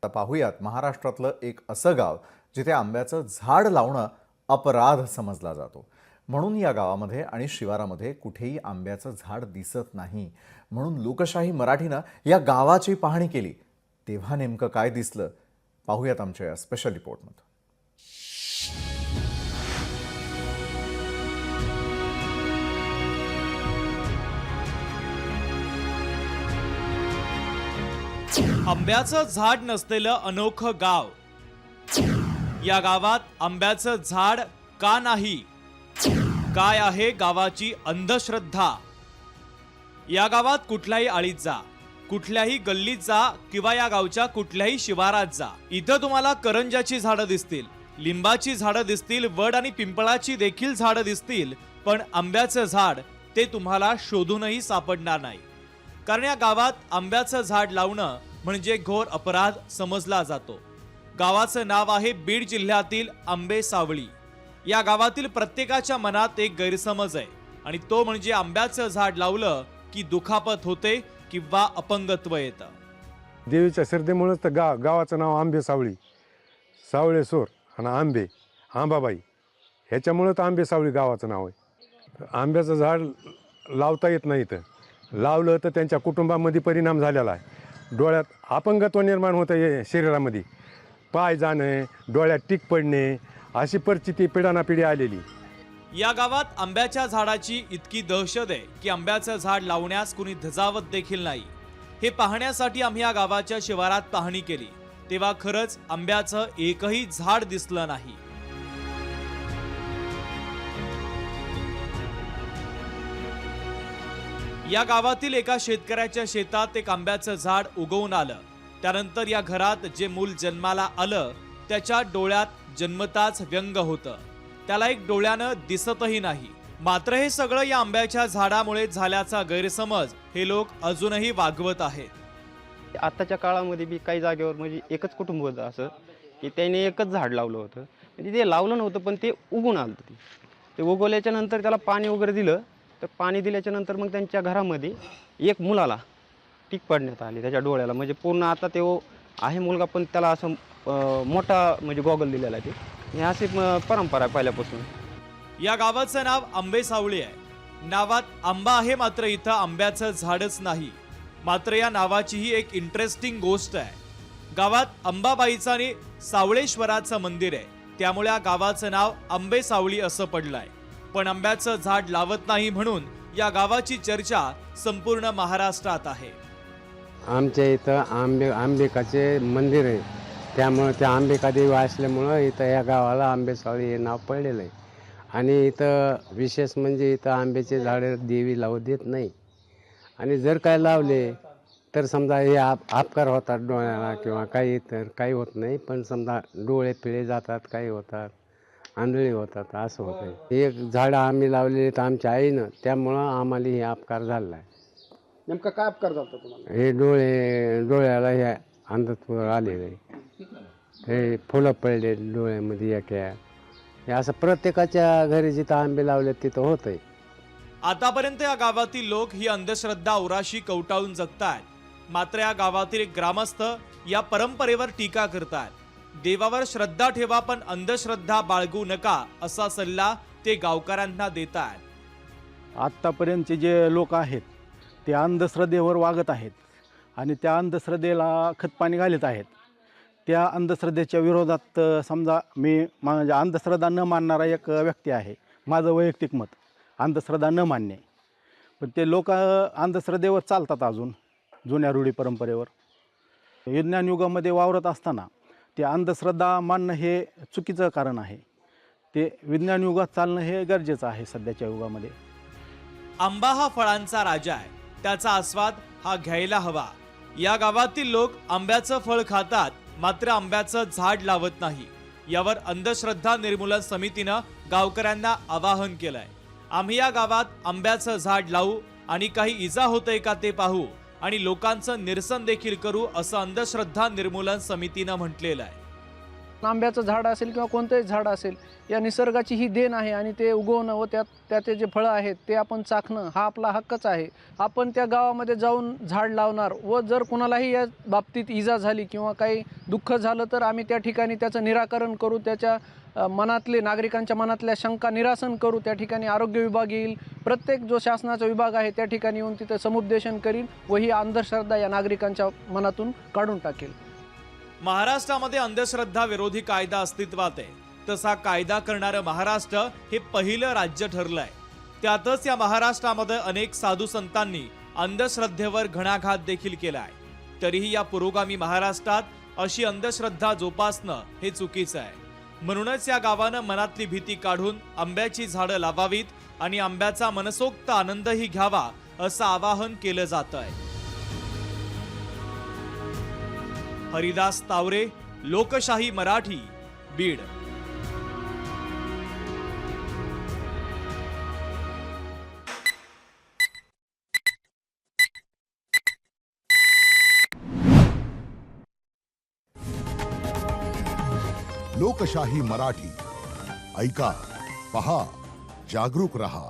आता पाहूयात महाराष्ट्रातलं एक असं गाव जिथे आंब्याचं झाड लावणं अपराध समजला जातो. म्हणून या गावामध्ये आणि शिवारामध्ये कुठेही आंब्याचं झाड दिसत नाही. म्हणून लोकशाही मराठीनं या गावाची पाहणी केली. तेव्हा नेमकं काय दिसलं पाहूयात आमच्या या स्पेशल रिपोर्टमध्ये. आंब्याचं झाड नसलेलं अनोखं गाव. या गावात आंब्याचं झाड का नाही? काय आहे गावाची अंधश्रद्धा? या गावात कुठल्याही आळीत जा, कुठल्याही गल्लीत जा किंवा या गावच्या कुठल्याही शिवारात जा, इथं तुम्हाला करंजाची झाडं दिसतील, लिंबाची झाडं दिसतील, वड आणि पिंपळाची देखील झाडं दिसतील, पण आंब्याचं झाड ते तुम्हाला शोधूनही सापडणार नाही. कारण या गावात आंब्याचं झाड लावणं म्हणजे घोर अपराध समजला जातो. गावाचं नाव आहे बीड जिल्ह्यातील आंबे सावळी. या गावातील प्रत्येकाच्या मनात एक गैरसमज आहे आणि तो म्हणजे आंब्याचं झाड लावलं की दुखापत होते किंवा अपंगत्व येतं. देवीच्या श्रद्धेमुळेच तर गावाचं नाव आंबे सावळी, सावळेश्वर आणि आंबे, आंबाबाई ह्याच्यामुळं तर आंबे सावळी गावाचं नाव आहे. आंब्याचं झाड लावता येत नाही, तर लावलं तर त्यांच्या कुटुंबामध्ये परिणाम झालेला आहे. डोळ्यात अपंगत्व निर्माण होतं, शरीरामध्ये पाय जाणे, डोळ्यात टीक पडणे, अशी परिस्थिती पिढ्यानापिढी आलेली. या गावात आंब्याच्या झाडाची इतकी दहशत आहे की आंब्याचं झाड लावण्यास कुणी धजावत देखील नाही. हे पाहण्यासाठी आम्ही या गावाच्या शिवारात पाहणी केली तेव्हा खरंच आंब्याचं एकही झाड दिसलं नाही. या गावातील एका शेतकऱ्याच्या शेतात एक आंब्याचं झाड उगवून आलं. त्यानंतर या घरात जे मूल जन्माला आलं त्याच्या डोळ्यात जन्मताच व्यंग होतं. त्याला एक डोळ्यानं दिसतही नाही. मात्र हे सगळं या आंब्याच्या झाडामुळे झाल्याचा गैरसमज हे लोक अजूनही वागवत आहेत. आताच्या काळामध्ये बी काही जागेवर म्हणजे एकच कुटुंब होतं असं की त्याने एकच झाड लावलं होतं. म्हणजे ते लावलं नव्हतं पण ते उगून आलं. ते उगवल्याच्या नंतर त्याला पाणी वगैरे दिलं, तर पाणी दिल्याच्या नंतर मग त्यांच्या घरामध्ये एक मुलाला टीक पडण्यात आली त्याच्या डोळ्याला. म्हणजे पूर्ण आता ते आहे मुलगा पण त्याला असं मोठा म्हणजे गॉगल दिलेला आहे. ते अशी परंपरा आहे पहिल्यापासून. या गावाचं नाव आंबे सावळी आहे. नावात आंबा आहे मात्र इथं आंब्याचं झाडच नाही. मात्र या नावाचीही एक इंटरेस्टिंग गोष्ट आहे. गावात अंबाबाईचं आणि सावळेश्वराचं मंदिर आहे, त्यामुळे या गावाचं नाव आंबे सावळी असं पडलंय. पण आंब्याचं झाड लावत नाही म्हणून या गावाची चर्चा संपूर्ण महाराष्ट्रात आहे. आमच्या इथं आंबिकाचे मंदिर आहे, त्यामुळे त्या आंबिका देवी असल्यामुळं इथं या गावाला आंबेसावळी हे नाव पडलेलं आहे. आणि इथं विशेष म्हणजे इथं आंब्याचे झाडं देवी लावू देत नाही. आणि जर काय लावले तर समजा हे अपकार होतात डोळ्याला किंवा काही, तर काही होत नाही. पण समजा डोळे पिळे जातात, काही होतात, आंधळी होतात, असं होतं. एक झाडं आम्ही लावलेली तर आमच्या आईनं, त्यामुळं आम्हाला हे अपकार झाला आहे. नेमका काय अपकार झाला तुम्हाला? हे डोळ्याला हे अंधत्व आलेलं आहे. हे फुलं पडले डोळ्यामध्ये एका. हे असं प्रत्येकाच्या घरी जिथं आंबे लावले तिथं होत आहे. आतापर्यंत या गावातील लोक ही अंधश्रद्धा उराशी कवटाळून जगतायत. मात्र या गावातील एक ग्रामस्थ या परंपरेवर टीका करतात. देवावर श्रद्धा ठेवा पण अंधश्रद्धा बाळगू नका असा सल्ला ते गावकऱ्यांना देतात. आत्तापर्यंतचे जे लोक आहेत ते अंधश्रद्धेवर वागत आहेत आणि त्या अंधश्रद्धेला खतपाणी घालत आहेत. त्या अंधश्रद्धेच्या विरोधात समजा मी माझ्या अंधश्रद्धा न मानणारा एक व्यक्ती आहे. माझं वैयक्तिक मत अंधश्रद्धा न मानणे. पण ते लोक अंधश्रद्धेवर चालतात अजून जुन्या रूढी परंपरेवर. विज्ञान युगामध्ये वावरत असताना ते अंधश्रद्धा मानणं हे चुकीचं कारण आहे. ते विज्ञान युगात चालणं हे गरजेचं आहे सध्याच्या युगामध्ये. आंबा हा फळांचा राजा आहे, त्याचा आस्वाद हा घ्यायला हवा. या गावातील लोक आंब्याचं फळ खातात मात्र आंब्याचं झाड लावत नाही. यावर अंधश्रद्धा निर्मूलन समितीनं गावकऱ्यांना आवाहन केलंय. आम्ही या गावात आंब्याचं झाड लावू आणि काही इजा होतंय का ते पाहू आणि लोकांचं निरसन देखील करू असं अंधश्रद्धा निर्मूलन समितीनं म्हटलेलं आहे. आंब्याचं झाड असेल किंवा कोणतंही झाड असेल, या निसर्गाची ही देण आहे आणि ते उगवणं व त्याचे जे फळं आहेत ते आपण चाखणं हा आपला हक्कच आहे. आपण त्या गावामध्ये जाऊन झाड लावणार व जर कुणालाही या बाबतीत इजा झाली किंवा काही दुःख झालं तर आम्ही त्या ठिकाणी त्याचं निराकरण करू, त्याच्या नागरिकांच्या मनातल्या शंका निरासन करू. त्या ठिकाणी आरोग्य विभाग येईल, प्रत्येक जो शासनाचा विभाग आहे त्या ठिकाणी येऊन तिथं समुपदेशन करीन व ही अंधश्रद्धा या नागरिकांच्या मनातून काढून टाकेल. महाराष्ट्रामध्ये अंधश्रद्धा विरोधी कायदा अस्तित्वात आहे. तसा कायदा करणारं महाराष्ट्र हे पहिलं राज्य ठरलंय. त्यातच या महाराष्ट्रामध्ये अनेक साधू संतांनी अंधश्रद्धेवर घणाघात देखील केलाय. तरीही या पुरोगामी महाराष्ट्रात अशी अंधश्रद्धा जोपासणं हे चुकीचं आहे. म्हणूनच या गावानं मनातली भीती काढून आंब्याची झाडं लावावीत आणि आंब्याचा मनसोक्त आनंदही घ्यावा असं आवाहन केलं जातंय. हरिदास तावरे, लोकशाही मराठी, बीड. लोकशाही मराठी ऐका, पहा, जागरूक रहा.